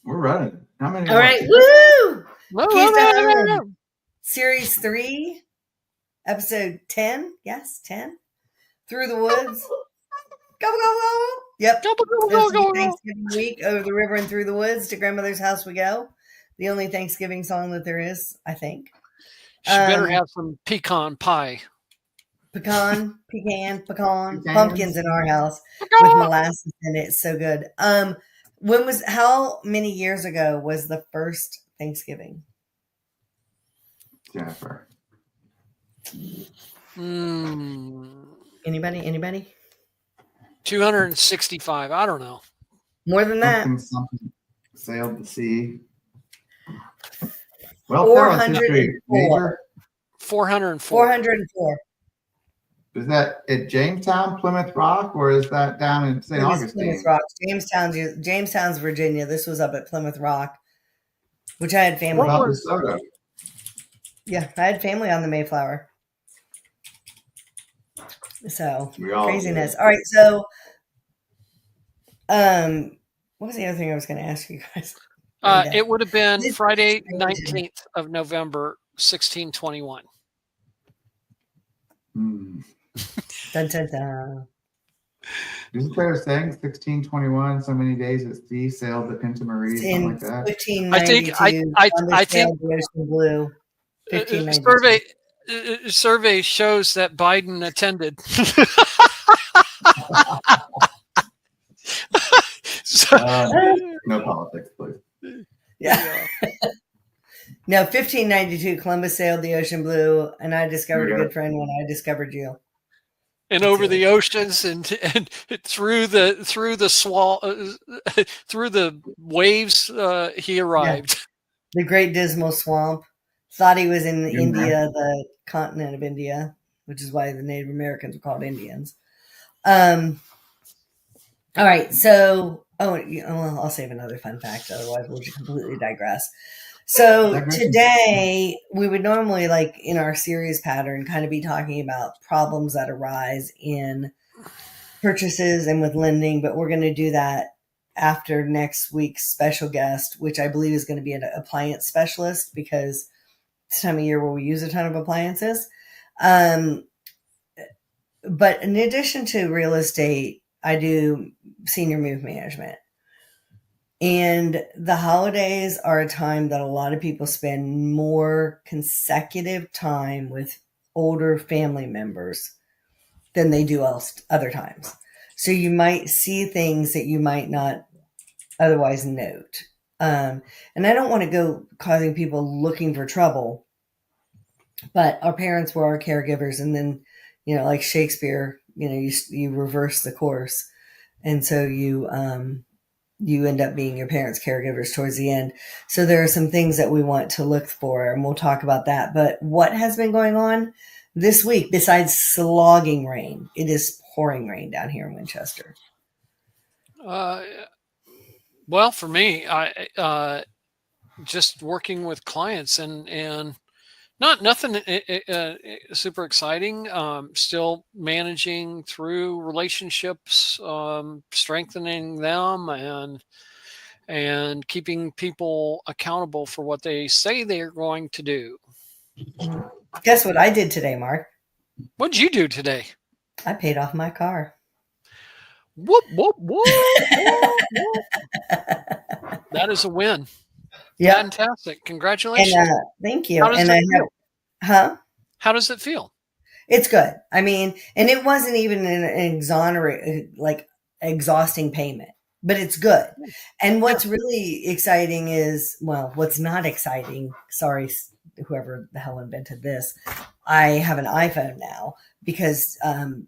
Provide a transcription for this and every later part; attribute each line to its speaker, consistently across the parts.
Speaker 1: We're running. How many?
Speaker 2: All
Speaker 1: more?
Speaker 2: right. Woo!
Speaker 3: Whoa,
Speaker 2: Keys to
Speaker 3: whoa, whoa,
Speaker 2: Home.
Speaker 3: whoa.
Speaker 2: Series 3, episode 10. Yes, 10. Through the Woods. Go, go, go. Yep.
Speaker 3: Go, go, go,
Speaker 2: This
Speaker 3: go,
Speaker 2: will
Speaker 3: go,
Speaker 2: be
Speaker 3: go.
Speaker 2: Thanksgiving week. Over the river and through the woods to grandmother's house we go. The only Thanksgiving song that there is, I think.
Speaker 3: She better have some pecan pie.
Speaker 2: Pecan,
Speaker 1: Pecans.
Speaker 2: pumpkins in our house with molasses in it. It's so good. How many years ago was the first Thanksgiving?
Speaker 1: Jennifer.
Speaker 2: Anybody?
Speaker 3: 265. I don't know.
Speaker 2: More than that.
Speaker 1: Something sailed the sea. Well,
Speaker 2: 404.
Speaker 3: 404.
Speaker 2: 404.
Speaker 1: Is that at Jamestown, Plymouth Rock, or is that down in St. Augustine?
Speaker 2: Plymouth Rock, Jamestown's Virginia. This was up at Plymouth Rock, which I had family.
Speaker 1: What about DeSoto?
Speaker 2: Yeah, I had family on the Mayflower. So craziness. Did. All right, so what was the other thing I was going to ask you guys?
Speaker 3: It would have been Friday, 19th of November, 1621.
Speaker 2: Dun, dun, dun.
Speaker 1: Isn't there a saying 1621? So many days at sea, sailed the Pinta Marie, something like that.
Speaker 2: 1592.
Speaker 3: I think
Speaker 2: the Ocean Blue.
Speaker 3: Survey shows that Biden attended.
Speaker 1: No politics, please.
Speaker 2: Yeah. No, 1592, Columbus sailed the Ocean Blue, and I discovered a good friend when I discovered you.
Speaker 3: And over the oceans and through the waves, he arrived.
Speaker 2: Yeah. The Great Dismal Swamp. Thought he was in India, the continent of India, which is why the Native Americans were called Indians. All right, so I'll save another fun fact, otherwise we'll just completely digress. So today we would normally, like in our series pattern, kind of be talking about problems that arise in purchases and with lending, but we're going to do that after next week's special guest, which I believe is going to be an appliance specialist, because it's time of year where we use a ton of appliances. But in addition to real estate, I do senior move management. And the holidays are a time that a lot of people spend more consecutive time with older family members than they do other times. So you might see things that you might not otherwise note. And I don't want to go causing people looking for trouble, but our parents were our caregivers. And then, like Shakespeare, you reverse the course. And so you end up being your parents' caregivers towards the end. So there are some things that we want to look for, and we'll talk about that. But what has been going on this week, besides slogging rain? It is pouring rain down here in Winchester.
Speaker 3: Well, for me, I just working with clients and nothing super exciting. Still managing through relationships, strengthening them, and keeping people accountable for what they say they're going to do.
Speaker 2: Guess what I did today, Mark?
Speaker 3: What did you do today?
Speaker 2: I paid off my car.
Speaker 3: Whoop, whoop, whoop, whoop, whoop. That is a win.
Speaker 2: Yeah.
Speaker 3: Fantastic. Congratulations.
Speaker 2: And, thank you.
Speaker 3: How does it feel?
Speaker 2: How
Speaker 3: does it feel?
Speaker 2: It's good. I mean, and it wasn't even an exhausting payment, but it's good. And what's really exciting is, what's not exciting, sorry, whoever the hell invented this, I have an iPhone now because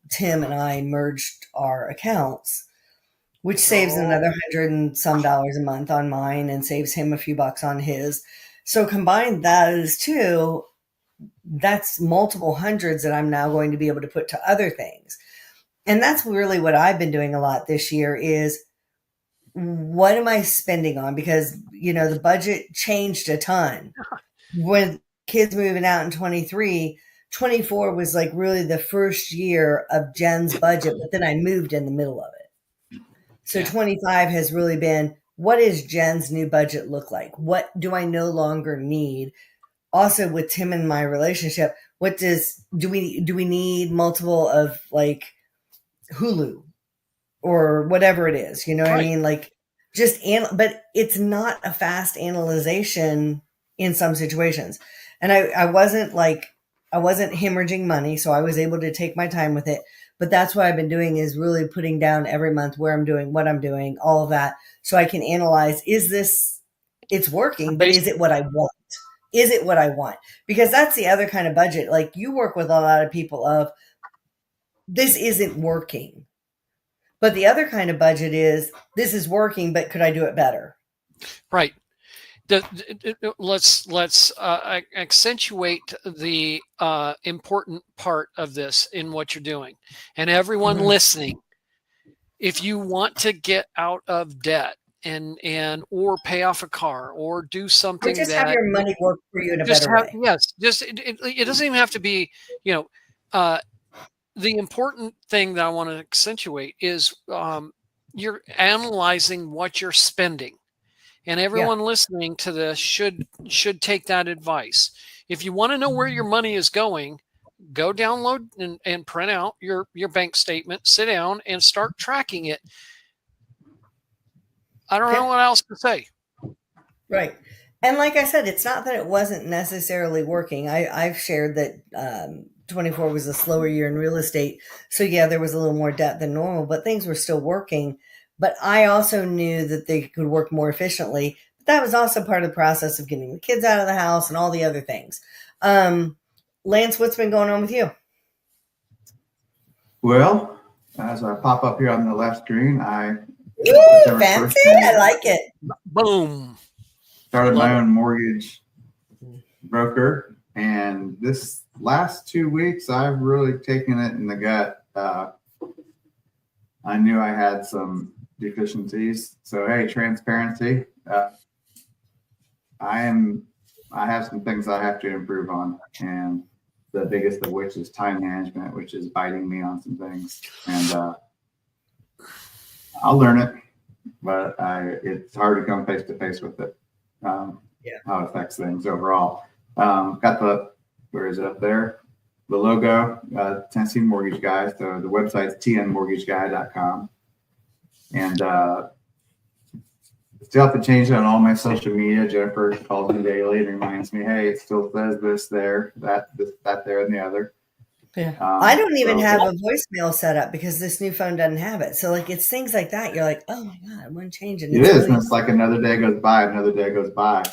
Speaker 2: Tim and I merged our accounts, which saves another $100 and some a month on mine and saves him a few bucks on his. So combined those two, that's multiple hundreds that I'm now going to be able to put to other things. And that's really what I've been doing a lot this year is, what am I spending on? Because, the budget changed a ton. With kids moving out in 23, 24 was like really the first year of Jen's budget, but then I moved in the middle of it. So 25 has really been, what does Jen's new budget look like? What do I no longer need? Also with Tim and my relationship, do we need multiple of like Hulu or whatever it is? You know what I mean? Like but it's not a fast analyzation in some situations. And I wasn't hemorrhaging money, so I was able to take my time with it. But that's what I've been doing, is really putting down every month where I'm doing, what I'm doing, all of that, so I can analyze, it's working, but is it what I want? Is it what I want? Because that's the other kind of budget. Like, you work with a lot of people of, this isn't working. But the other kind of budget is, this is working, but could I do it better?
Speaker 3: Right. Let's accentuate the important part of this in what you're doing, and everyone listening. If you want to get out of debt and or pay off a car or do something,
Speaker 2: or just have your money work for you in a better way.
Speaker 3: Yes, just it doesn't even have to be. The important thing that I want to accentuate is you're analyzing what you're spending. And everyone listening to this should take that advice. If you want to know where your money is going, go download and print out your bank statement, sit down and start tracking it. I don't know what else to say.
Speaker 2: Right. And like I said, it's not that it wasn't necessarily working. I've shared that 24 was a slower year in real estate. So yeah, there was a little more debt than normal, but things were still working. But I also knew that they could work more efficiently. But that was also part of the process of getting the kids out of the house and all the other things. Lance, what's been going on with you?
Speaker 1: Well, as I pop up here on the left screen,
Speaker 2: fancy. I like it.
Speaker 3: Boom.
Speaker 1: Started my own mortgage broker. And this last 2 weeks, I've really taken it in the gut. I knew I had some deficiencies. So, hey, transparency. I have some things I have to improve on, and the biggest of which is time management, which is biting me on some things. And I'll learn it, but it's hard to come face to face with it. How it affects things overall. Got where is it up there? The logo, Tennessee Mortgage Guy. So the website's tnmortgageguy.com. And still have to change it on all my social media. Jennifer calls me daily and reminds me, hey, it still says this, there, that, there, and the other.
Speaker 2: Yeah. I don't even have a voicemail set up because this new phone doesn't have it. So like, it's things like that. You're like, oh my God, I wouldn't change it.
Speaker 1: It is. And it's like another day goes by, another day goes by.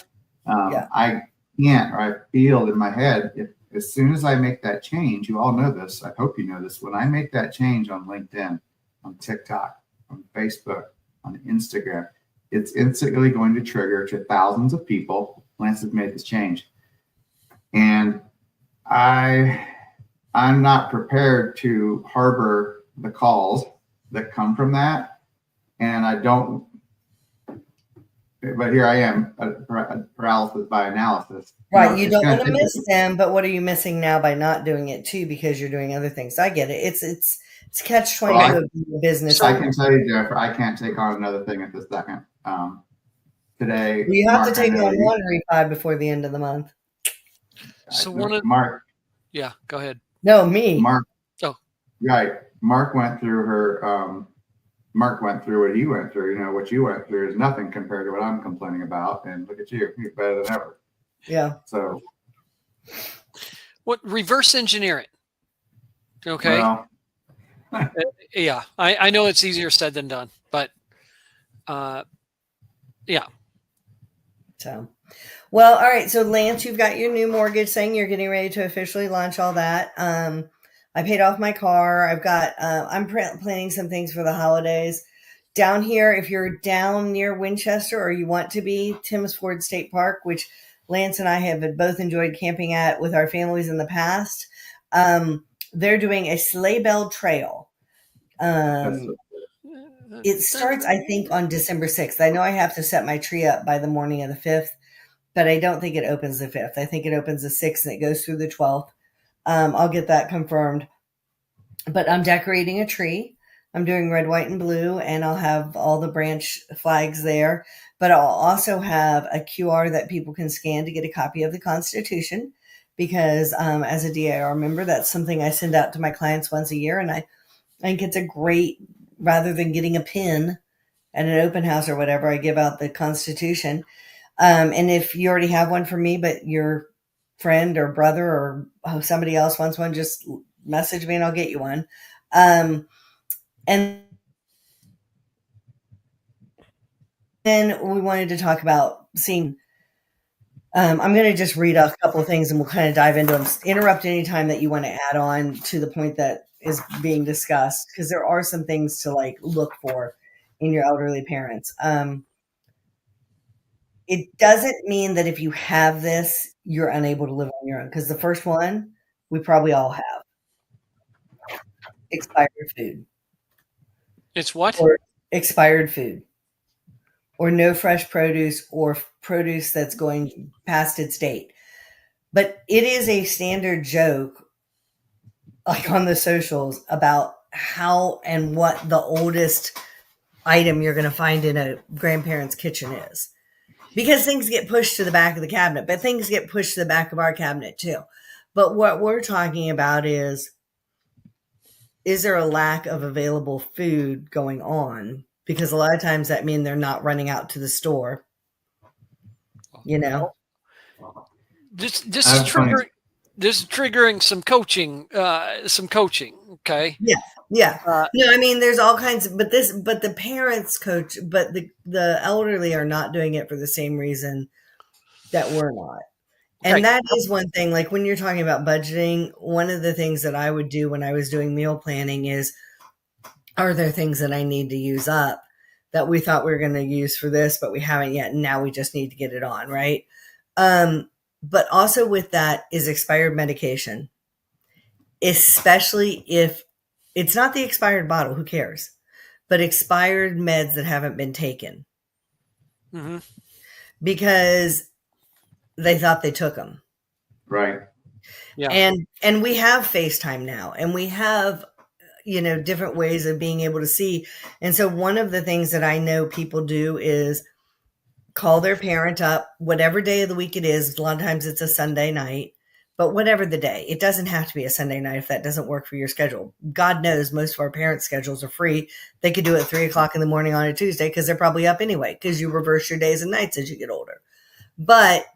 Speaker 1: I can't, or I feel in my head, as soon as I make that change, you all know this, I hope you know this, when I make that change on LinkedIn, on TikTok, on Facebook, on Instagram, it's instantly going to trigger to thousands of people. Lance has made this change. And I'm not prepared to harbor the calls that come from that. And I don't, but here I am, paralysis by analysis.
Speaker 2: Right. You don't want to miss them, but what are you missing now by not doing it too? Because you're doing other things. I get it. It's catch 22 of business.
Speaker 1: I can tell you, Jennifer, I can't take on another thing at this second. Today,
Speaker 2: you have to take on one refi before the end of the month.
Speaker 3: So
Speaker 1: Mark.
Speaker 3: Yeah, go ahead.
Speaker 2: No, me.
Speaker 1: Mark.
Speaker 3: Oh,
Speaker 1: right. Mark went through her. Mark went through what he went through. You know, what you went through is nothing compared to what I'm complaining about. And look at you, you're better than ever.
Speaker 2: Yeah.
Speaker 1: So,
Speaker 3: what reverse engineer it? Okay.
Speaker 1: Well,
Speaker 3: yeah, I know it's easier said than done, but yeah.
Speaker 2: So, well, all right. So, Lance, you've got your new mortgage saying you're getting ready to officially launch all that. I paid off my car. I've got, I'm planning some things for the holidays. Down here, if you're down near Winchester or you want to be, Tims Ford State Park, which Lance and I have both enjoyed camping at with our families in the past. They're doing a sleigh bell trail. It starts, I think, on December 6th. I know I have to set my tree up by the morning of the 5th, but I don't think it opens the 5th. I think it opens the 6th and it goes through the 12th. I'll get that confirmed. But I'm decorating a tree. I'm doing red, white, and blue, and I'll have all the branch flags there. But I'll also have a QR that people can scan to get a copy of the Constitution, because as a DIR member, that's something I send out to my clients once a year. And I think it's a great, rather than getting a pin at an open house or whatever, I give out the Constitution. And if you already have one for me, but your friend or brother or somebody else wants one, just message me and I'll get you one. And then we wanted to talk about seeing, I'm going to just read a couple of things and we'll kind of dive into them. Interrupt anytime that you want to add on to the point that is being discussed, because there are some things to like look for in your elderly parents. It doesn't mean that if you have this, you're unable to live on your own, because the first one we probably all have: expired food.
Speaker 3: It's what?
Speaker 2: Or expired food, or no fresh produce, or produce that's going past its date. But it is a standard joke, like on the socials, about how and what the oldest item you're going to find in a grandparent's kitchen is. Because things get pushed to the back of the cabinet, but things get pushed to the back of our cabinet too. But what we're talking about is there a lack of available food going on? Because a lot of times that means they're not running out to the store. You know?
Speaker 3: This is triggering. This is triggering some coaching. Okay.
Speaker 2: Yeah. No, I mean, there's all kinds of, but the parents coach, but the elderly are not doing it for the same reason that we're not. And that is one thing, like when you're talking about budgeting, one of the things that I would do when I was doing meal planning is, are there things that I need to use up that we thought we were going to use for this, but we haven't yet. And now we just need to get it on. Right. But also with that is expired medication, especially if it's not the expired bottle, who cares? But expired meds that haven't been taken.
Speaker 3: Mm-hmm.
Speaker 2: Because they thought they took them.
Speaker 1: Right.
Speaker 3: Yeah.
Speaker 2: And we have FaceTime now, and we have, different ways of being able to see. And so one of the things that I know people do is call their parent up, whatever day of the week it is. A lot of times it's a Sunday night, but whatever the day, it doesn't have to be a Sunday night if that doesn't work for your schedule. God knows most of our parents' schedules are free. They could do it at 3:00 in the morning on a Tuesday because they're probably up anyway, because you reverse your days and nights as you get older. But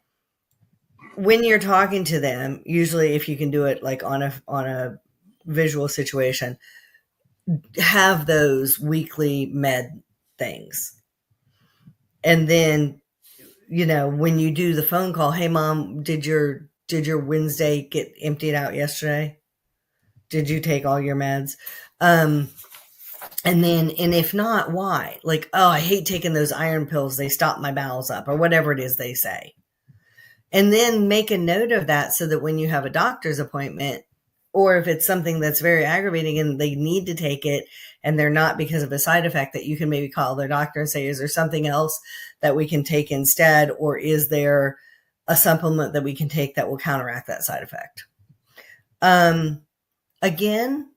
Speaker 2: when you're talking to them, usually if you can do it like on a visual situation, have those weekly med things. And then, when you do the phone call, hey mom, did your Wednesday get emptied out yesterday? Did you take all your meds? And if not, why? Like, oh, I hate taking those iron pills. They stop my bowels up, or whatever it is they say. And then make a note of that so that when you have a doctor's appointment, or if it's something that's very aggravating and they need to take it and they're not because of a side effect, that you can maybe call their doctor and say, is there something else that we can take instead? Or is there a supplement that we can take that will counteract that side effect? Again,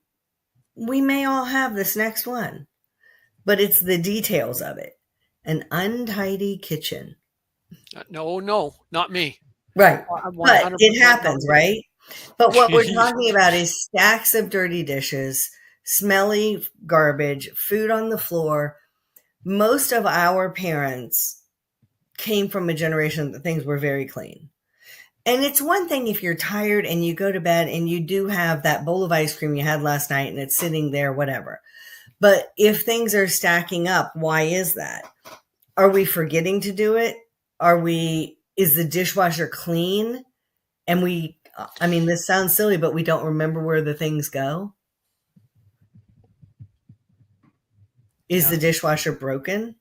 Speaker 2: we may all have this next one, but it's the details of it. An untidy kitchen.
Speaker 3: No, not me.
Speaker 2: Right. But it happens, right? But what we're talking about is stacks of dirty dishes, smelly garbage, food on the floor. Most of our parents came from a generation that things were very clean. And it's one thing if you're tired and you go to bed and you do have that bowl of ice cream you had last night and it's sitting there, whatever. But if things are stacking up, why is that? Are we forgetting to do it? Is the dishwasher clean? And this sounds silly, but we don't remember where the things go. Is the dishwasher broken?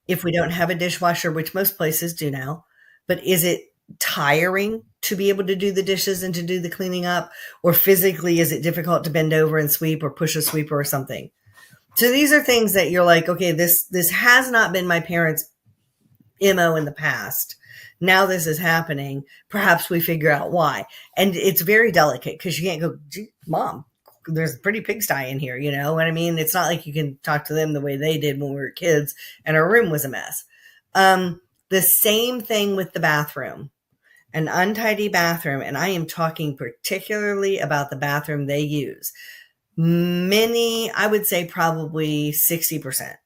Speaker 2: If we don't have a dishwasher, which most places do now, but is it tiring to be able to do the dishes and to do the cleaning up? Or physically, is it difficult to bend over and sweep or push a sweeper or something? So these are things that you're like, okay, this has not been my parents' MO in the past. Now this is happening. Perhaps we figure out why. And it's very delicate because you can't go, Mom, there's a pretty pigsty in here, you know what I mean? It's not like you can talk to them the way they did when we were kids and our room was a mess. The same thing with the bathroom, an untidy bathroom. And I am talking particularly about the bathroom they use. Many, I would say probably 60%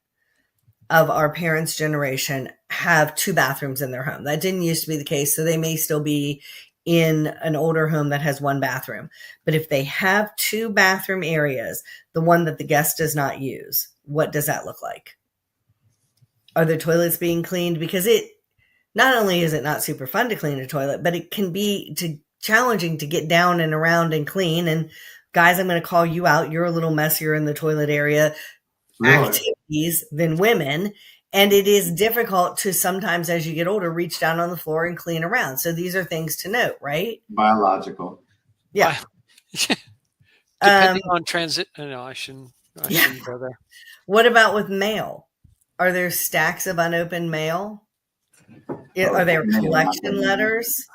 Speaker 2: of our parents' generation have 2 bathrooms in their home. That didn't used to be the case. So they may still be in an older home that has 1 bathroom. But if they have 2 bathroom areas, the one that the guest does not use, what does that look like? Are the toilets being cleaned? Because not only is it not super fun to clean a toilet, but it can be challenging to get down and around and clean. And guys, I'm going to call you out. You're a little messier in the toilet area activities than women. And it is difficult to sometimes, as you get older, reach down on the floor and clean around. So these are things to note, right?
Speaker 1: Biological.
Speaker 2: Yeah.
Speaker 3: Depending on transit. No, I shouldn't go there.
Speaker 2: What about with mail? Are there stacks of unopened mail? Are there collection letters?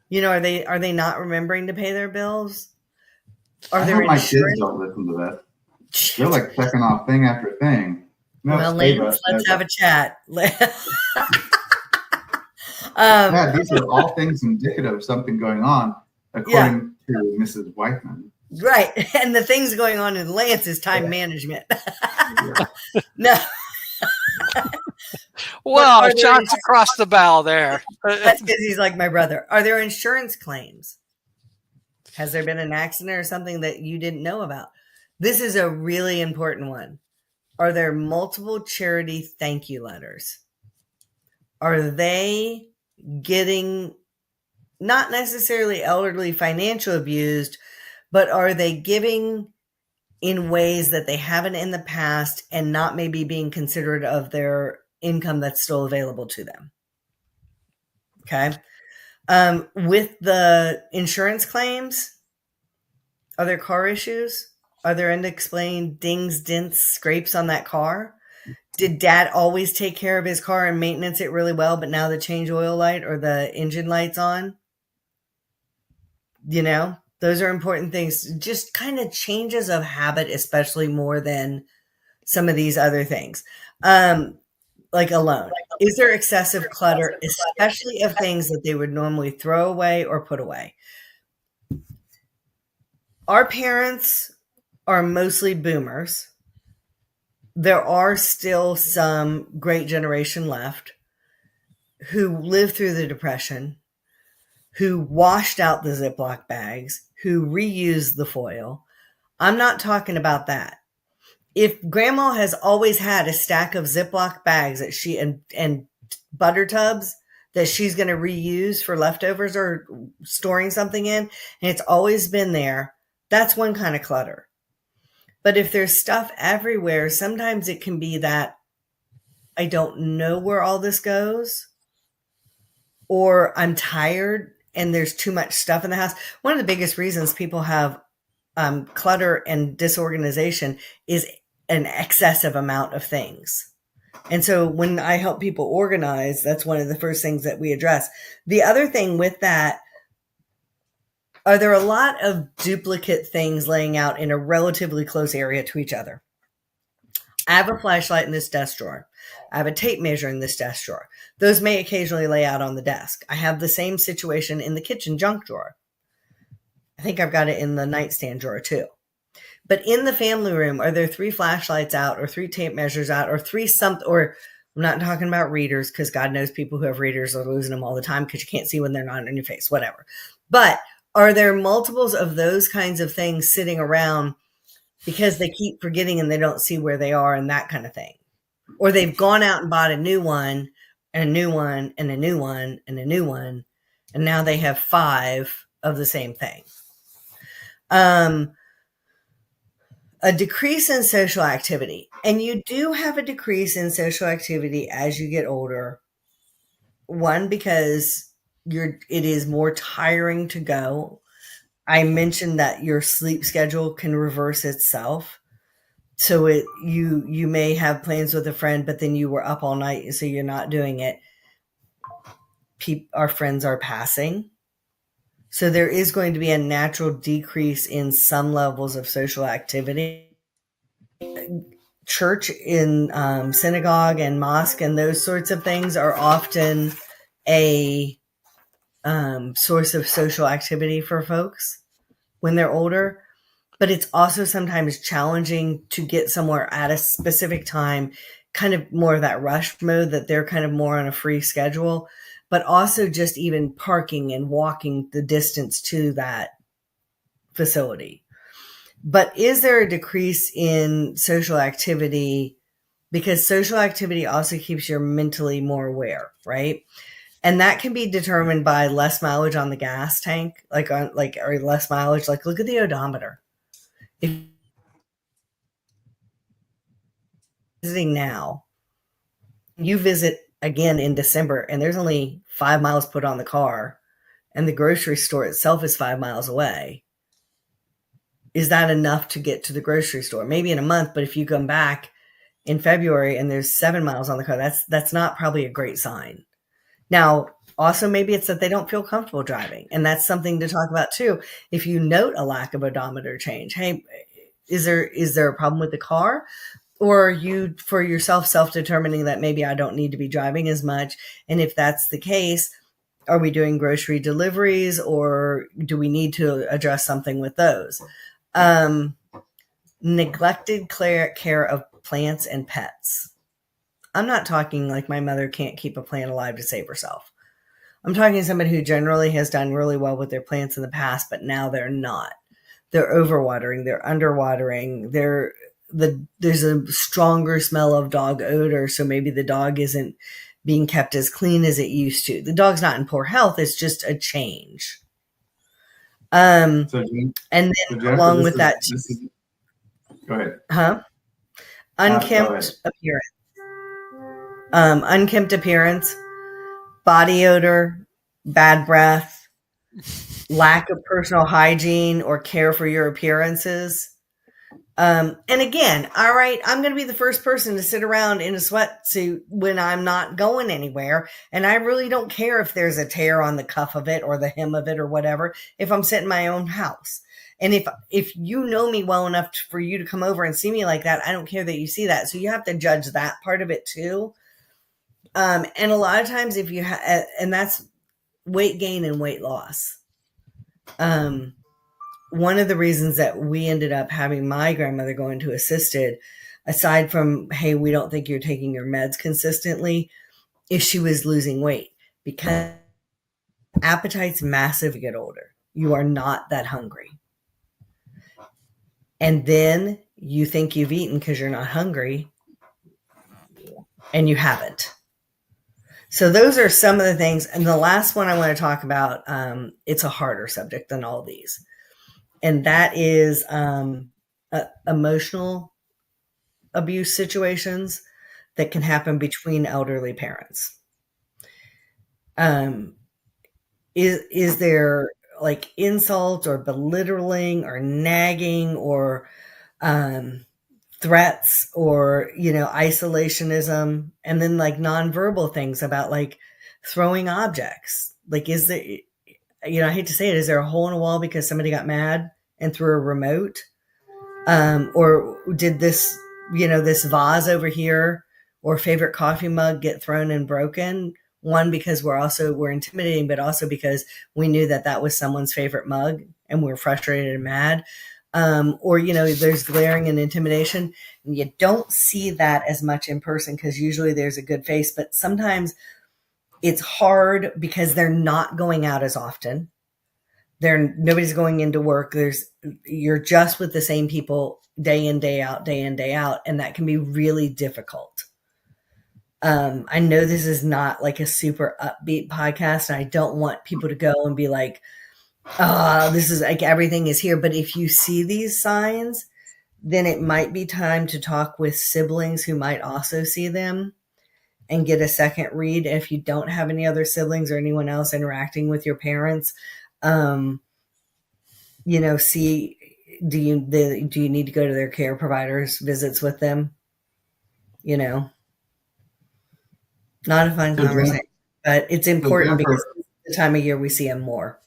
Speaker 2: You know, are they not remembering to pay their bills? Are there
Speaker 1: my kids don't listen to that. They're like checking off thing after thing. No,
Speaker 2: well, ladies, let's have a chat.
Speaker 1: Yeah, these are all things indicative of something going on, according to Mrs. Whiteman.
Speaker 2: Right. And the things going on in Lance is time management. No.
Speaker 3: Well, shots across the bow there.
Speaker 2: That's because he's like my brother. Are there insurance claims? Has there been an accident or something that you didn't know about? This is a really important one. Are there multiple charity thank you letters? Are they getting not necessarily elderly financial abused, but are they giving in ways that they haven't in the past and not maybe being considerate of their income that's still available to them? Okay. With the insurance claims, are there car issues? Are there unexplained dings, dents, scrapes on that car? Did dad always take care of his car and maintenance it really well, but now the change oil light or the engine light's on? You know, those are important things. Just kind of changes of habit, especially more than some of these other things. Like a loan. Is there excessive clutter, especially of things that they would normally throw away or put away? Our parents are mostly boomers. There are still some great generation left who lived through the Depression, who washed out the Ziploc bags, who reused the foil. I'm not talking about that. If grandma has always had a stack of Ziploc bags that she and butter tubs that she's going to reuse for leftovers or storing something in, and it's always been there, that's one kind of clutter. But if there's stuff everywhere, sometimes it can be that I don't know where all this goes, or I'm tired and there's too much stuff in the house. One of the biggest reasons people have clutter and disorganization is an excessive amount of things. And so when I help people organize, that's one of the first things that we address. The other thing with that, are there a lot of duplicate things laying out in a relatively close area to each other? I have a flashlight in this desk drawer. I have a tape measure in this desk drawer. Those may occasionally lay out on the desk. I have the same situation in the kitchen junk drawer. I think I've got it in the nightstand drawer too. But in the family room, are there 3 flashlights out or 3 tape measures out or 3 something? Or I'm not talking about readers, because God knows people who have readers are losing them all the time because you can't see when they're not in your face, whatever. But are there multiples of those kinds of things sitting around because they keep forgetting and they don't see where they are and that kind of thing? Or they've gone out and bought a new one and a new one and a new one and a new one, and now they have 5 of the same thing. A decrease in social activity. And you do have a decrease in social activity as you get older. One, because it is more tiring to go. I mentioned that your sleep schedule can reverse itself. So you may have plans with a friend, but then you were up all night, so you're not doing it. Our friends are passing. So there is going to be a natural decrease in some levels of social activity. Church in synagogue and mosque and those sorts of things are often a source of social activity for folks when they're older. But it's also sometimes challenging to get somewhere at a specific time, kind of more of that rush mode that they're kind of more on a free schedule, but also just even parking and walking the distance to that facility. But is there a decrease in social activity? Because social activity also keeps you mentally more aware, right? And that can be determined by less mileage on the gas tank, or less mileage. Like, look at the odometer. If you're visiting now, you visit again in December, and there's only 5 miles put on the car, and the grocery store itself is 5 miles away. Is that enough to get to the grocery store? Maybe in a month, but if you come back in February and there's 7 miles on the car, that's not probably a great sign. Now, also maybe it's that they don't feel comfortable driving, and that's something to talk about too. If you note a lack of odometer change, hey, is there a problem with the car? Or are you, for yourself, self-determining that maybe I don't need to be driving as much? And if that's the case, are we doing grocery deliveries, or do we need to address something with those? Neglected care of plants and pets. I'm not talking like my mother can't keep a plant alive to save herself. I'm talking somebody who generally has done really well with their plants in the past, but now they're not. They're overwatering, they're underwatering, there's a stronger smell of dog odor, so maybe the dog isn't being kept as clean as it used to. The dog's not in poor health, it's just a change. And then
Speaker 1: Jennifer,
Speaker 2: along with that,
Speaker 1: go ahead.
Speaker 2: Unkempt appearance. Unkempt appearance, body odor, bad breath, lack of personal hygiene or care for your appearances. And again, all right, I'm going to be the first person to sit around in a sweatsuit when I'm not going anywhere. And I really don't care if there's a tear on the cuff of it or the hem of it or whatever, if I'm sitting in my own house. And if you know me well enough for you to come over and see me like that, I don't care that you see that. So you have to judge that part of it too. And a lot of times if you and that's weight gain and weight loss. One of the reasons that we ended up having my grandmother go into assisted, aside from, hey, we don't think you're taking your meds consistently, is she was losing weight, because appetite's massive as you get older. You are not that hungry. And then you think you've eaten because you're not hungry, and you haven't. So those are some of the things. And the last one I want to talk about, it's a harder subject than all these. And that is emotional abuse situations that can happen between elderly parents. Is there like insult or belittling or nagging or threats or, isolationism, and then like nonverbal things about like throwing objects? Like, is there, I hate to say it, is there a hole in a wall because somebody got mad and threw a remote? Or did this, this vase over here or favorite coffee mug get thrown and broken? One, because we're intimidating, but also because we knew that was someone's favorite mug and we're frustrated and mad. Or, there's glaring and intimidation. And you don't see that as much in person because usually there's a good face, but sometimes it's hard because they're not going out as often. Nobody's going into work. You're just with the same people day in, day out, and that can be really difficult. I know this is not like a super upbeat podcast, and I don't want people to go and be like, this is like everything is here. But if you see these signs, then it might be time to talk with siblings who might also see them and get a second read. If you don't have any other siblings or anyone else interacting with your parents, see, do you need to go to their care providers visits with them? Not a fun conversation, but it's important because it's the time of year we see them more.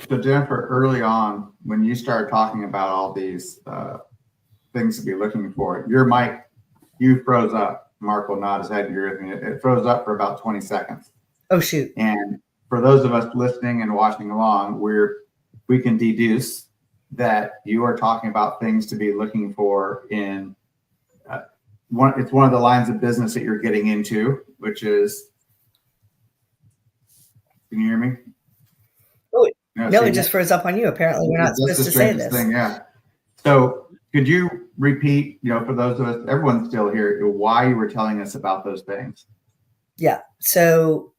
Speaker 1: So Jennifer, early on, when you started talking about all these things to be looking for, your mic, you froze up. Mark will nod his head. It froze up for about 20 seconds.
Speaker 2: Oh, shoot.
Speaker 1: And for those of us listening and watching along, we can deduce that you are talking about things to be looking for in it's one of the lines of business that you're getting into, which is, can you hear me?
Speaker 2: No, it just froze up on you. Apparently, we're not supposed to say this.
Speaker 1: Thing, yeah. So could you repeat, for those of us, everyone's still here, why you were telling us about those things?
Speaker 2: Yeah. So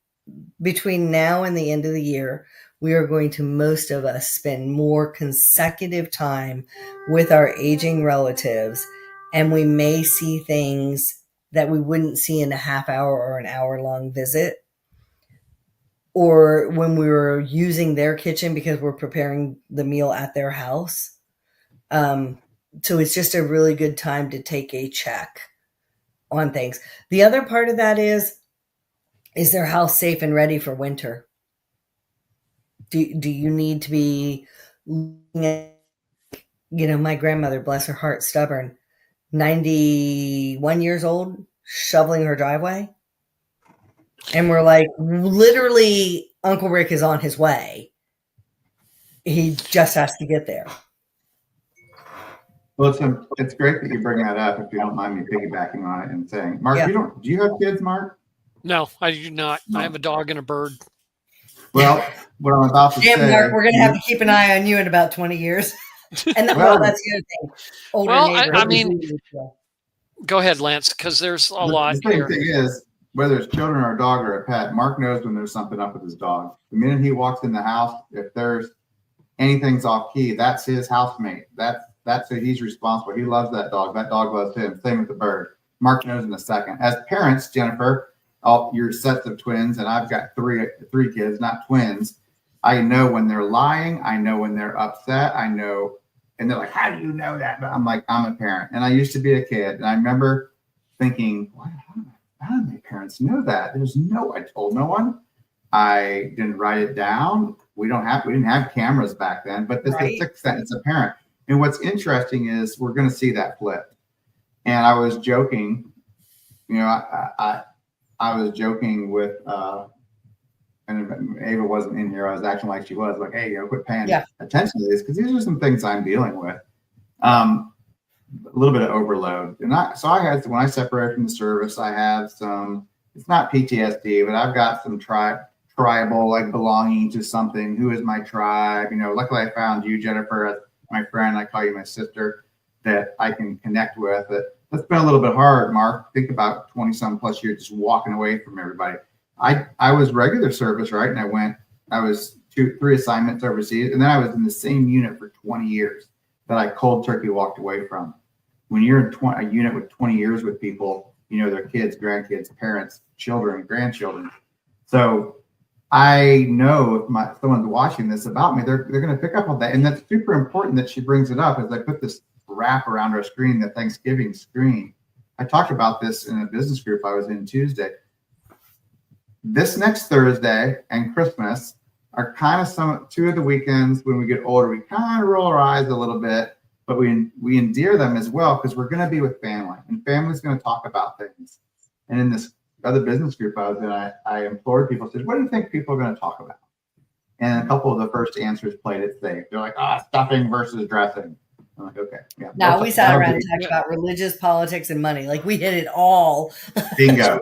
Speaker 2: between now and the end of the year, we are going to, most of us, spend more consecutive time with our aging relatives, and we may see things that we wouldn't see in a half hour or an hour long visit, or when we were using their kitchen because we're preparing the meal at their house. So it's just a really good time to take a check on things. The other part of that is their house safe and ready for winter? Do you need to be looking at, my grandmother, bless her heart, stubborn, 91 years old, shoveling her driveway? And we're like, literally, Uncle Rick is on his way. He just has to get there.
Speaker 1: Well, it's great that you bring that up, if you don't mind me piggybacking on it and saying, Mark,
Speaker 2: Yeah.
Speaker 1: do you have kids, Mark?
Speaker 3: No, I do not. No. I have a dog and a bird.
Speaker 1: Well, what I'm about to say.
Speaker 2: Mark, we're going to have to keep an eye on you in about 20 years. And that's the other thing.
Speaker 3: I mean, go ahead, Lance, because there's a lot here.
Speaker 1: The thing is, whether it's children or a dog or a pet, Mark knows when there's something up with his dog. The minute he walks in the house, if there's anything's off key, that's his housemate. That's who he's responsible. He loves that dog. That dog loves him. Same with the bird. Mark knows in a second. As parents, Jennifer, your sets of twins, and I've got three kids, not twins. I know when they're lying. I know when they're upset. I know, and they're like, "How do you know that?" But I'm like, I'm a parent, and I used to be a kid, and I remember thinking, how did my parents know that? I told no one. I didn't write it down. We didn't have cameras back then, but this is sixth sense. It's apparent. And what's interesting is we're going to see that flip. And I was joking, I was joking with, and Ava wasn't in here. I was acting like she was, like, hey, quit paying attention to this, because these are some things I'm dealing with. A little bit of overload. And when I separated from the service, I have some, it's not PTSD, but I've got some tribal, like belonging to something. Who is my tribe? Luckily I found you, Jennifer, as my friend. I call you my sister, that I can connect with. That's been a little bit hard, Mark. Think about 20 some plus years just walking away from everybody. I was regular service, right? And I was 3 assignments overseas, and then I was in the same unit for 20 years that I cold turkey walked away from. When you're in a unit with 20 years with people, their kids, grandkids, parents, children, grandchildren. So I know if someone's watching this about me, they're going to pick up on that. And that's super important that she brings it up as I put this wrap around our screen, the Thanksgiving screen. I talked about this in a business group I was in Tuesday. This next Thursday and Christmas are kind of two of the weekends when we get older, we kind of roll our eyes a little bit, but we endear them as well, because we're going to be with family, and family's going to talk about things. And in this other business group I was in, I implored people, said, what do you think people are going to talk about? And a couple of the first answers played it safe. They're like, stuffing versus dressing. I'm like, okay. Yeah.
Speaker 2: No, we sat around and talked about religious, politics, and money. Like, we hit it all.
Speaker 1: Bingo.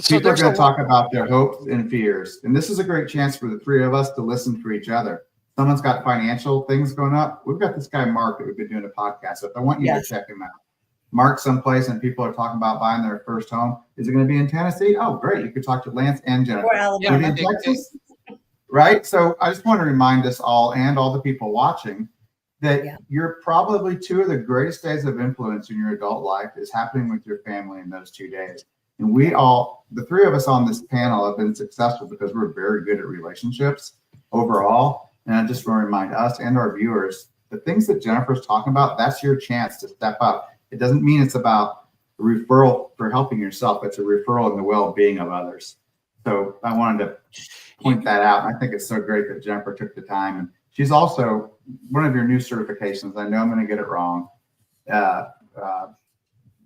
Speaker 1: People are going to talk about their hopes and fears. And this is a great chance for the three of us to listen for each other. Someone's got financial things going up. We've got this guy, Mark, that we've been doing a podcast with. I want you to check him out. Mark someplace, and people are talking about buying their first home. Is it going to be in Tennessee? Oh, great. You could talk to Lance and Jennifer.
Speaker 2: Or Alabama.
Speaker 1: In Texas? Right? So I just want to remind us all, and all the people watching, that you're probably two of the greatest days of influence in your adult life is happening with your family in those 2 days. And the three of us on this panel have been successful because we're very good at relationships overall. And I just want to remind us and our viewers, the things that Jennifer's talking about, that's your chance to step up. It doesn't mean it's about a referral for helping yourself. It's a referral in the well-being of others. So I wanted to point that out. I think it's so great that Jennifer took the time. And she's also one of your new certifications. I know I'm going to get it wrong.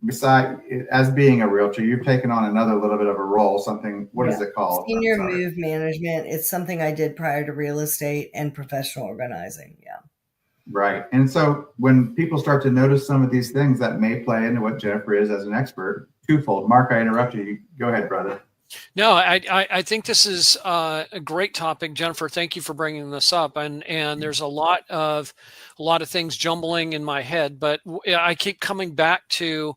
Speaker 1: Besides, as being a realtor, you've taken on another little bit of a role, something, what is it called?
Speaker 2: Senior Move Management. It's something I did prior to real estate and professional organizing. Yeah.
Speaker 1: Right. And so when people start to notice some of these things that may play into what Jennifer is as an expert, twofold. Mark, I interrupted you. Go ahead, brother.
Speaker 3: No, I think this is a great topic, Jennifer. Thank you for bringing this up. And there's a lot of things jumbling in my head, but I keep coming back to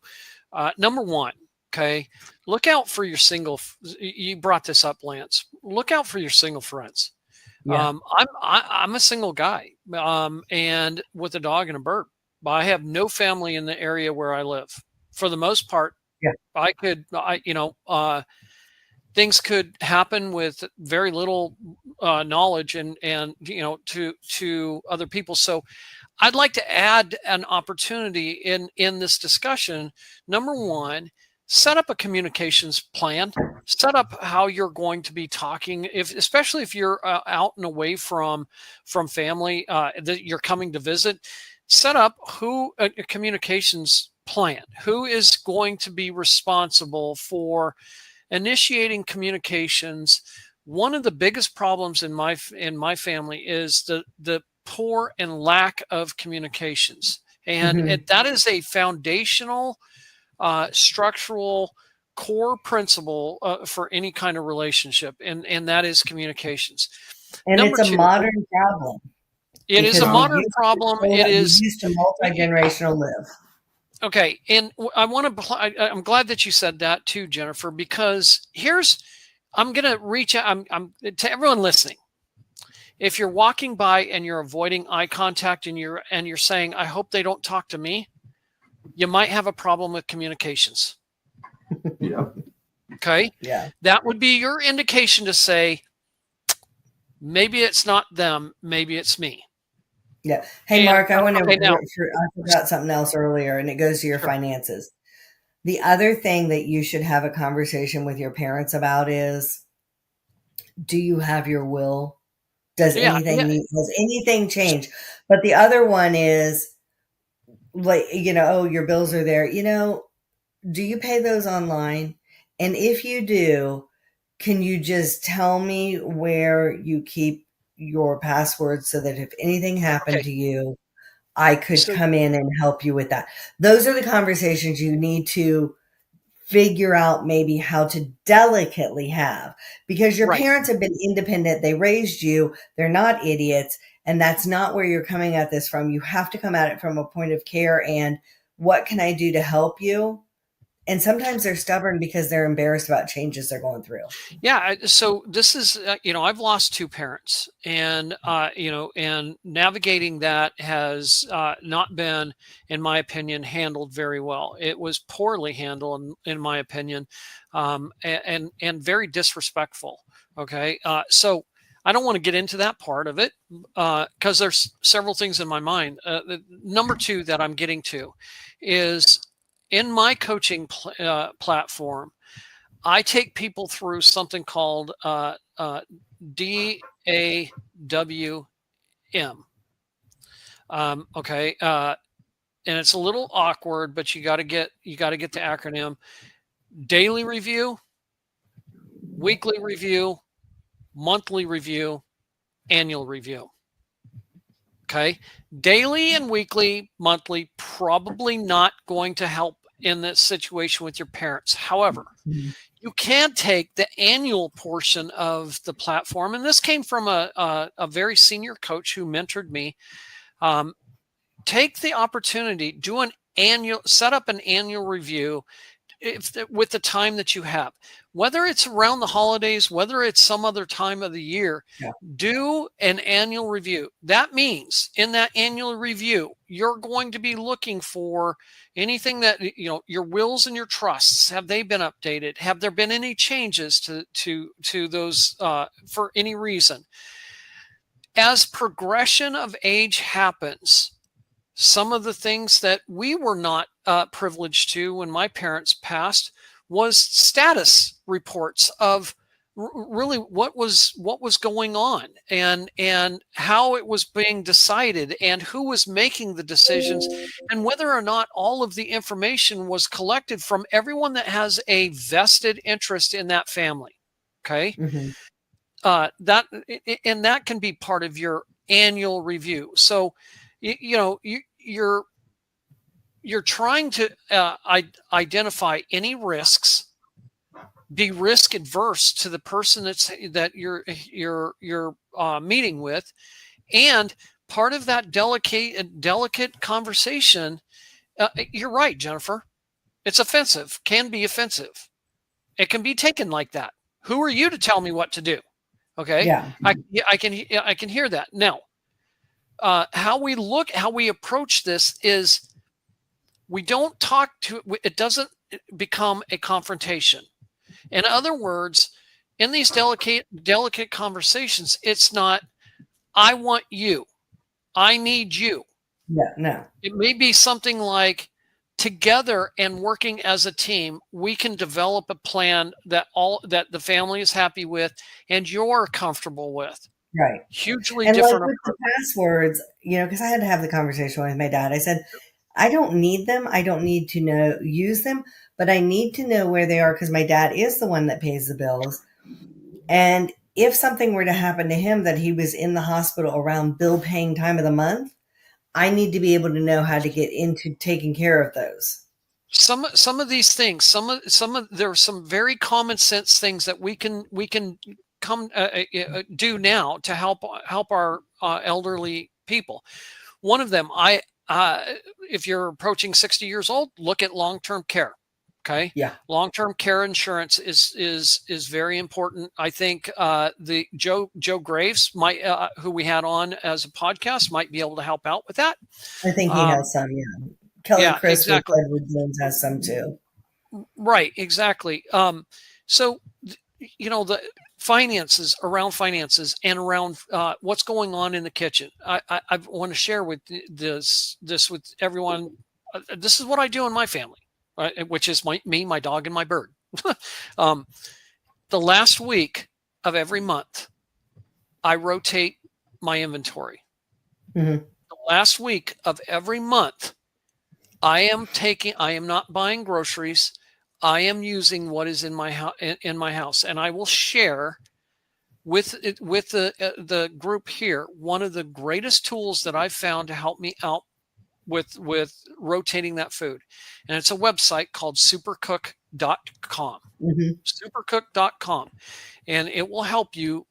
Speaker 3: number one. Okay, look out for your single. You brought this up, Lance. Look out for your single friends. Yeah. I'm a single guy, and with a dog and a bird. I have no family in the area where I live. For the most part, yeah, things could happen with very little knowledge and to other people. So I'd like to add an opportunity in this discussion. Number one, set up a communications plan. Set up how you're going to be talking, especially if you're out and away from family that you're coming to visit. Set up a communications plan. Who is going to be responsible for initiating communications? One of the biggest problems in my family is the poor and lack of communications, and that is a foundational, structural core principle for any kind of relationship, and that is communications.
Speaker 2: And Number it's a two, modern problem.
Speaker 3: It is a modern problem. It is
Speaker 2: used to multi-generational live.
Speaker 3: Okay, and I'm glad that you said that too, Jennifer, because I'm going to reach out. I'm to everyone listening. If you're walking by and you're avoiding eye contact and you're saying, "I hope they don't talk to me," you might have a problem with communications.
Speaker 1: Yeah.
Speaker 3: Okay.
Speaker 2: Yeah.
Speaker 3: That would be your indication to say, maybe it's not them, maybe it's me.
Speaker 2: Yeah. Hey, Mark, I forgot something else earlier, and it goes to your finances. The other thing that you should have a conversation with your parents about is, do you have your will? Does anything change? But the other one is, like, your bills are there. Do you pay those online? And if you do, can you just tell me where you keep your passwords so that if anything happened to you, I could come in and help you with that? Those are the conversations you need to figure out maybe how to delicately have, because your parents have been independent. They raised you. They're not idiots. And that's not where you're coming at this from. You have to come at it from a point of care and what can I do to help you? And sometimes they're stubborn because they're embarrassed about changes they're going through.
Speaker 3: Yeah. So this is, I've lost two parents, and, and navigating that has not been, in my opinion, handled very well. It was poorly handled, in my opinion, and very disrespectful. Okay. So I don't want to get into that part of it because there's several things in my mind. Number two that I'm getting to is, in my coaching platform, I take people through something called DAWM. Okay, and it's a little awkward, but you got to get the acronym: daily review, weekly review, monthly review, annual review. Okay. Daily and weekly, monthly, probably not going to help in this situation with your parents. However, you can take the annual portion of the platform. And this came from a very senior coach who mentored me. Take the opportunity, set up an annual review with the time that you have, whether it's around the holidays, whether it's some other time of the year. Do an annual review. That means in that annual review, you're going to be looking for anything that, your wills and your trusts. Have they been updated? Have there been any changes to those for any reason? As progression of age happens, some of the things that we were not privileged to when my parents passed was status reports of really what was going on, and how it was being decided, and who was making the decisions, and whether or not all of the information was collected from everyone that has a vested interest in that family. Okay.
Speaker 2: Mm-hmm.
Speaker 3: That can be part of your annual review. So you're trying to identify any risks, be risk adverse to the person that you're meeting with, and part of that delicate conversation. You're right, Jennifer. It's offensive. Can be offensive. It can be taken like that. Who are you to tell me what to do? Okay.
Speaker 2: Yeah.
Speaker 3: I can hear that. Now, how we approach this is we don't talk to it. Doesn't become a confrontation. In other words, in these delicate conversations, it's not, I want you, I need you.
Speaker 2: Yeah, no.
Speaker 3: It may be something like, together and working as a team, we can develop a plan that the family is happy with and you're comfortable with.
Speaker 2: Right.
Speaker 3: Hugely
Speaker 2: and
Speaker 3: different.
Speaker 2: Like with the passwords, because I had to have the conversation with my dad. I said, I don't need them. I don't need to use them, but I need to know where they are because my dad is the one that pays the bills. And if something were to happen to him that he was in the hospital around bill paying time of the month, I need to be able to know how to get into taking care of those.
Speaker 3: Some of these things, there are some very common sense things that we can come do now to help our elderly people. One of them, if you're approaching 60 years old, look at long-term care. Okay.
Speaker 2: Yeah.
Speaker 3: Long-term care insurance is very important. I think the Joe Graves might, who we had on as a podcast, might be able to help out with that.
Speaker 2: I think he has some. Yeah. Kelly Chris
Speaker 3: exactly.
Speaker 2: with Edward Jones has some too.
Speaker 3: Right. Exactly. So the finances and around what's going on in the kitchen. I want to share with this with everyone. This is what I do in my family. Which is me, my dog, and my bird. The last week of every month, I rotate my inventory.
Speaker 2: Mm-hmm.
Speaker 3: The last week of every month, I am not buying groceries. I am using what is in my house, and I will share with the group here one of the greatest tools that I've found to help me out with rotating that food. And it's a website called supercook.com.
Speaker 2: Mm-hmm.
Speaker 3: Supercook.com. And it will help you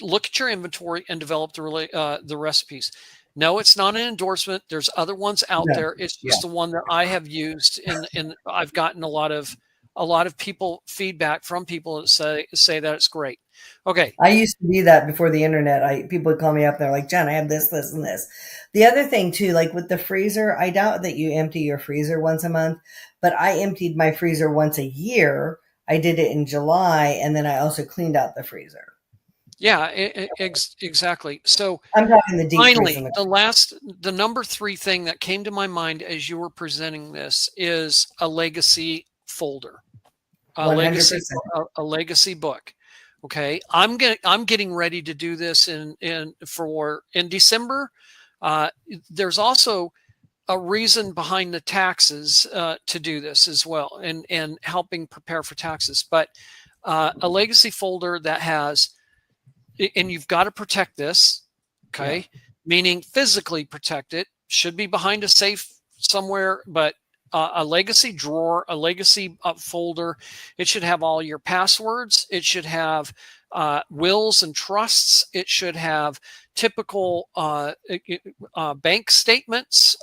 Speaker 3: look at your inventory and develop the recipes. No, it's not an endorsement. There's other ones out there. It's just the one that I have used, and I've gotten a lot of people feedback from people that say that it's great. Okay.
Speaker 2: I used to do that before the internet. People would call me up. They're like, Jen, I have this, this, and this. The other thing too, like with the freezer, I doubt that you empty your freezer once a month, but I emptied my freezer once a year. I did it in July, and then I also cleaned out the freezer.
Speaker 3: Yeah, exactly. So
Speaker 2: I'm talking the deep
Speaker 3: finally,
Speaker 2: freezer.
Speaker 3: The number 3 thing that came to my mind as you were presenting this is a legacy folder, a legacy book. Okay, I'm getting ready to do this in December. There's also a reason behind the taxes to do this as well, and helping prepare for taxes. But a legacy folder that has, and you've got to protect this. Okay, meaning physically protect it. Should be behind a safe somewhere, but a legacy drawer, a legacy folder. It should have all your passwords. It should have wills and trusts. It should have typical bank statements.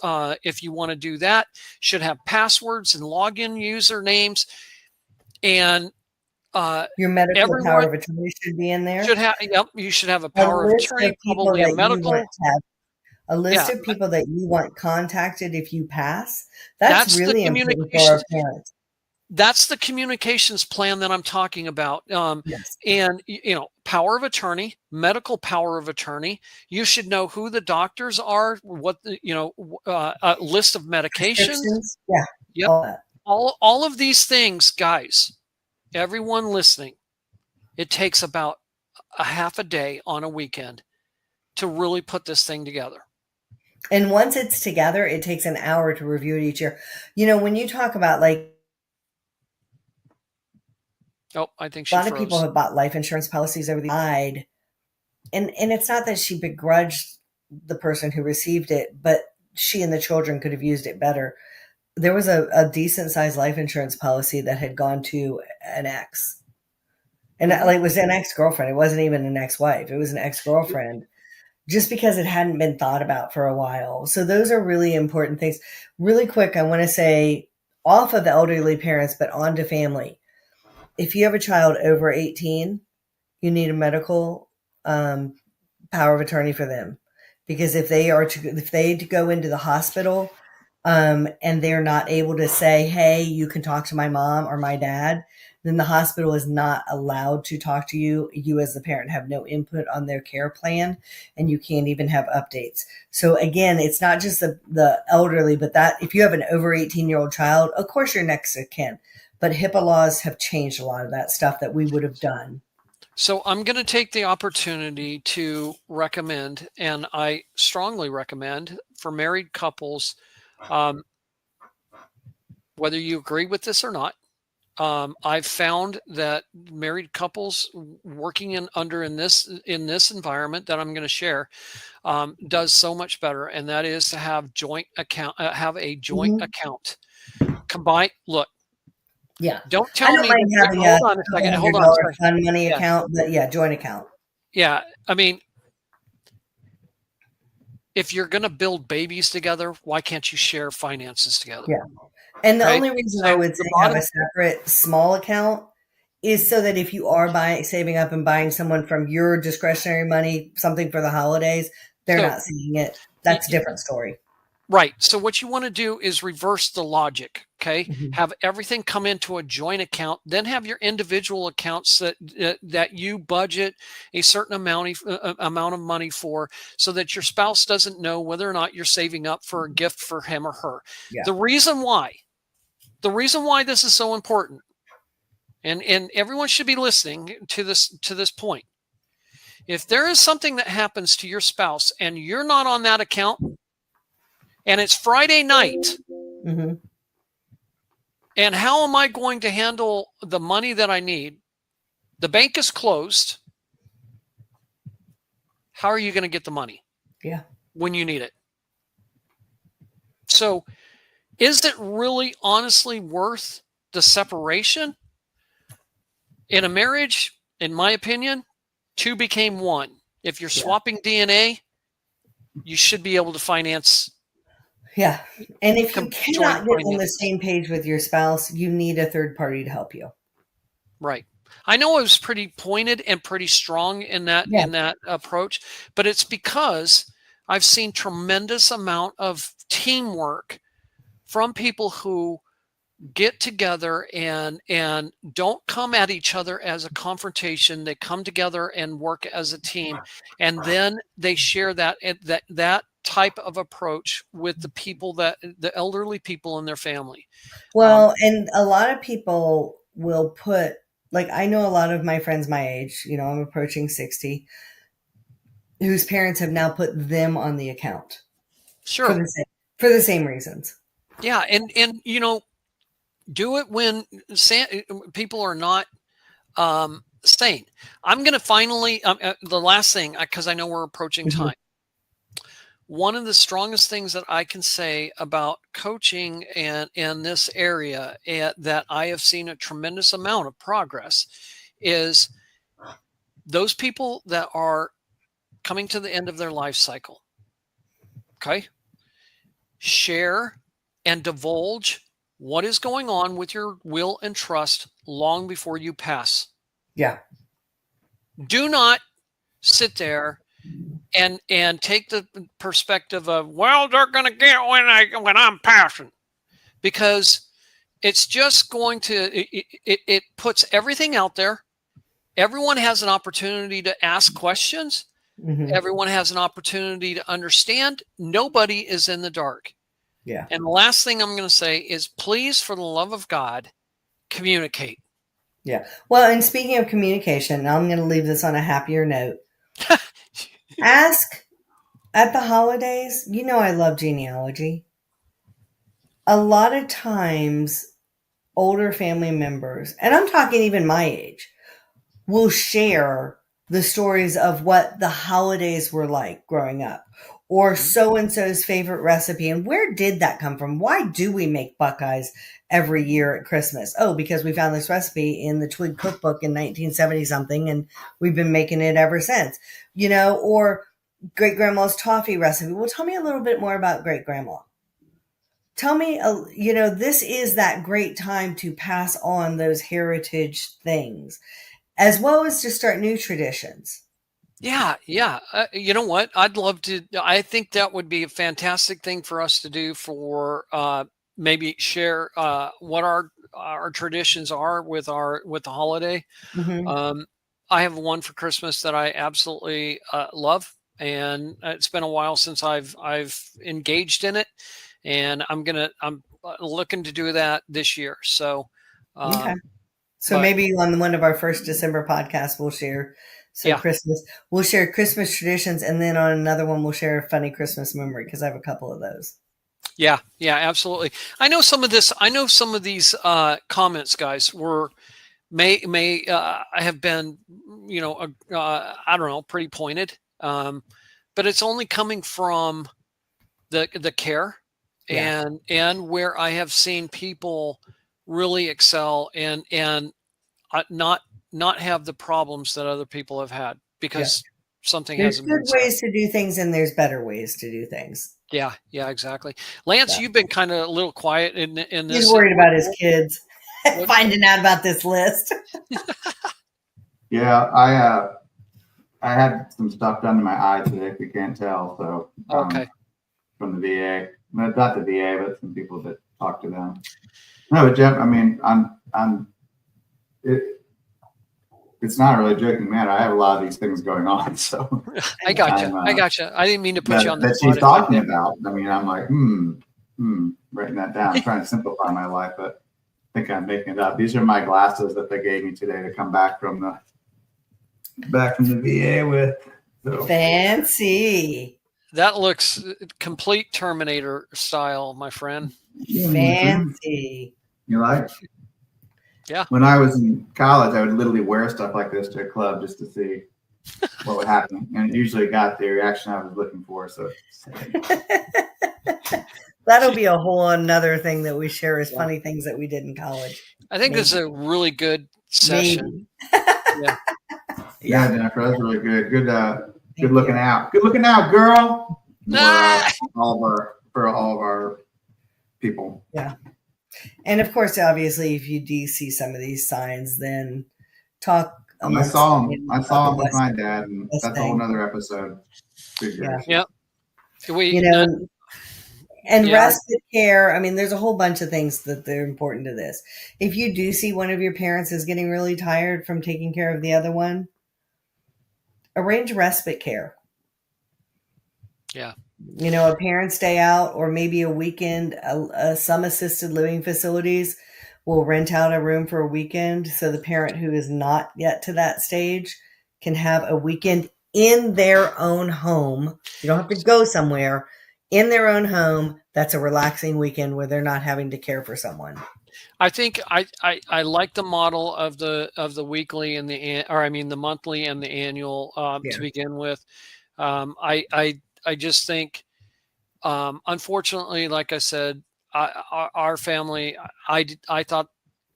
Speaker 3: If you want to do that, should have passwords and login usernames. And
Speaker 2: your medical power of attorney should be in there.
Speaker 3: You should have a power of attorney, probably a medical.
Speaker 2: A list of people that you want contacted if you pass. That's really important for our parents.
Speaker 3: That's the communications plan that I'm talking about.
Speaker 2: Yes.
Speaker 3: And, power of attorney, medical power of attorney. You should know who the doctors are, what, a list of medications.
Speaker 2: Yeah.
Speaker 3: Yep. All of these things, guys, everyone listening, It takes about a half a day on a weekend to really put this thing together.
Speaker 2: And once it's together, it takes an hour to review it each year. You know, when you talk about like,
Speaker 3: oh, I think
Speaker 2: a
Speaker 3: she
Speaker 2: lot
Speaker 3: froze.
Speaker 2: of people have bought life insurance policies over the side, and it's not that she begrudged the person who received it, but she and the children could have used it better. There was a decent sized life insurance policy that had gone to an ex, and like, it was an ex-girlfriend. It wasn't even an ex-wife. It was an ex-girlfriend, just because it hadn't been thought about for a while. So those are really important things. Really quick, I want to say, off of elderly parents, but on to family. If you have a child over 18, you need a medical power of attorney for them, because if they go into the hospital and they're not able to say, hey, you can talk to my mom or my dad, then the hospital is not allowed to talk to you. You as the parent have no input on their care plan, and you can't even have updates. So again, it's not just the elderly, but that if you have an over 18-year-old child, of course you're next of kin. But HIPAA laws have changed a lot of that stuff that we would have done.
Speaker 3: So I'm going to take the opportunity to recommend, and I strongly recommend for married couples, whether you agree with this or not, I've found that married couples working in this environment that I'm going to share does so much better, and that is to have a joint account. Combine. Look.
Speaker 2: Yeah.
Speaker 3: Don't tell me.
Speaker 2: Having
Speaker 3: hold on a second. Hold on a second.
Speaker 2: Fun money account, but yeah, joint account.
Speaker 3: Yeah, I mean, if you're going to build babies together, why can't you share finances together?
Speaker 2: Yeah. And the only reason I would say have a separate small account is so that if you are saving up and buying someone from your discretionary money something for the holidays, they're not seeing it. That's a different story.
Speaker 3: Right. So what you want to do is reverse the logic. Okay. Have everything come into a joint account, then have your individual accounts that you budget a certain amount of money for, so that your spouse doesn't know whether or not you're saving up for a gift for him or her. Yeah. The reason why this is so important, and everyone should be listening to this point. If there is something that happens to your spouse and you're not on that account, and it's Friday night, and how am I going to handle the money that I need? The bank is closed. How are you going to get the money?
Speaker 2: Yeah.
Speaker 3: When you need it? So is it really honestly worth the separation? In a marriage, in my opinion, two became one. If you're swapping DNA, you should be able to finance.
Speaker 2: Yeah. And if you cannot get on the same page with your spouse, you need a third party to help you.
Speaker 3: Right. I know I was pretty pointed and pretty strong in that approach, but it's because I've seen tremendous amount of teamwork from people who get together and don't come at each other as a confrontation. They come together and work as a team, and then they share that type of approach with the elderly people in their family.
Speaker 2: Well, and a lot of people will put, like, I know a lot of my friends my age, I'm approaching 60, whose parents have now put them on the account.
Speaker 3: Sure.
Speaker 2: For the same reasons.
Speaker 3: Yeah. And do it when people are not sane. I'm going to finally, the last thing, because I know we're approaching time. One of the strongest things that I can say about coaching and in this area that I have seen a tremendous amount of progress is those people that are coming to the end of their life cycle. Okay. Share and divulge what is going on with your will and trust long before you pass.
Speaker 2: Yeah.
Speaker 3: Do not sit there and take the perspective of, well, they're going to get when I'm passing, because it's just going to, it puts everything out there. Everyone has an opportunity to ask questions. Everyone has an opportunity to understand. Nobody is in the dark.
Speaker 2: Yeah.
Speaker 3: And the last thing I'm going to say is, please, for the love of God, communicate.
Speaker 2: Yeah. Well, and speaking of communication, I'm going to leave this on a happier note. Ask at the holidays, I love genealogy. A lot of times, older family members, and I'm talking even my age, will share the stories of what the holidays were like growing up, or so and so's favorite recipe. And where did that come from? Why do we make Buckeyes every year at Christmas? Oh, because we found this recipe in the Twig cookbook in 1970 something, and we've been making it ever since, or great grandma's toffee recipe. Well, tell me a little bit more about great grandma. Tell me, this is that great time to pass on those heritage things, as well as to start new traditions.
Speaker 3: Yeah. You know what? I'd love to. I think that would be a fantastic thing for us to do for maybe share what our traditions are with the holiday.
Speaker 2: Mm-hmm.
Speaker 3: I have one for Christmas that I absolutely love, and it's been a while since I've engaged in it, and I'm looking to do that this year. So,
Speaker 2: Okay. So maybe on one of our first December podcasts, we'll share Christmas. We'll share Christmas traditions, and then on another one, we'll share a funny Christmas memory because I have a couple of those.
Speaker 3: Yeah, absolutely. I know some of this. I know some of these comments, guys, may have been, I don't know, pretty pointed, but it's only coming from the care and where I have seen people really excel and not have the problems that other people have had because something
Speaker 2: there's
Speaker 3: hasn't
Speaker 2: good
Speaker 3: been
Speaker 2: ways to do things and there's better ways to do things.
Speaker 3: Yeah, exactly. Lance, you've been kind of a little quiet in this.
Speaker 2: He's worried about his kids finding out about this list.
Speaker 1: Yeah, I had some stuff done to my eye today, if you can't tell. So
Speaker 3: okay,
Speaker 1: from the VA, not the VA, but some people that talk to them. No, but Jeff, I mean, it's not a really joking matter. I have a lot of these things going on, so
Speaker 3: I got you. I didn't mean to put you on the
Speaker 1: that she's talking about. I mean, I'm like, writing that down. I'm trying to simplify my life, but I think I'm making it up. These are my glasses that they gave me today to come back from the VA with. So.
Speaker 2: Fancy.
Speaker 3: That looks complete Terminator style, my friend.
Speaker 2: Fancy.
Speaker 1: You like?
Speaker 3: Yeah.
Speaker 1: When I was in college, I would literally wear stuff like this to a club just to see what would happen, and it usually got the reaction I was looking for. So
Speaker 2: that'll be a whole another thing that we share as funny things that we did in college.
Speaker 3: I think this is a really good session.
Speaker 1: Yeah, Jennifer, that's really good. Good looking out. Good looking out, girl. For all of our people.
Speaker 2: Yeah. And of course, obviously, if you do see some of these signs, then talk.
Speaker 1: I saw him with my dad, and that's a whole nother episode.
Speaker 2: Yeah. And respite care. I mean, there's a whole bunch of things that they're important to this. If you do see one of your parents is getting really tired from taking care of the other one, arrange respite care.
Speaker 3: Yeah.
Speaker 2: A parent's day out or maybe a weekend. Some assisted living facilities will rent out a room for a weekend. So the parent who is not yet to that stage can have a weekend in their own home. You don't have to go somewhere. In their own home. That's a relaxing weekend where they're not having to care for someone.
Speaker 3: I think I like the model of the weekly and the monthly and the annual to begin with. I just think, unfortunately, like I said, our family, I thought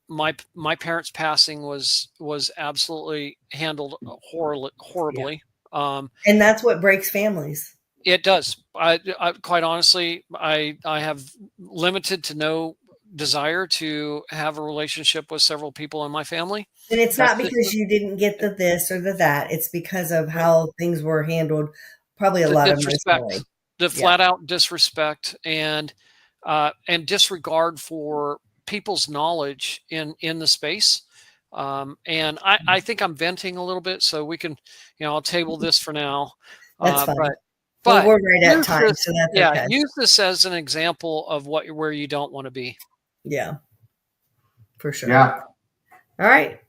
Speaker 3: my parents' passing was absolutely handled horribly.
Speaker 2: And that's what breaks families.
Speaker 3: It does. I quite honestly, I have limited to no desire to have a relationship with several people in my family.
Speaker 2: And it's not because you didn't get the this or the that. It's because of how things were handled. Probably a lot of disrespect,
Speaker 3: the flat out disrespect and disregard for people's knowledge in the space. And I think I'm venting a little bit, so we can, I'll table this for now.
Speaker 2: That's fine. But we're right at time, so that's okay.
Speaker 3: Use this as an example of where you don't want to be.
Speaker 2: Yeah, for sure.
Speaker 1: Yeah.
Speaker 2: All right.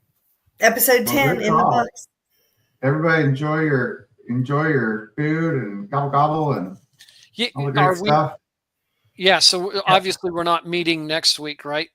Speaker 2: Episode
Speaker 1: Well,
Speaker 2: 10
Speaker 1: good
Speaker 2: in the
Speaker 1: call.
Speaker 2: books.
Speaker 1: Everybody enjoy your food and gobble gobble and
Speaker 3: Yeah,
Speaker 1: all the great stuff.
Speaker 3: Yeah, so obviously we're not meeting next week, right?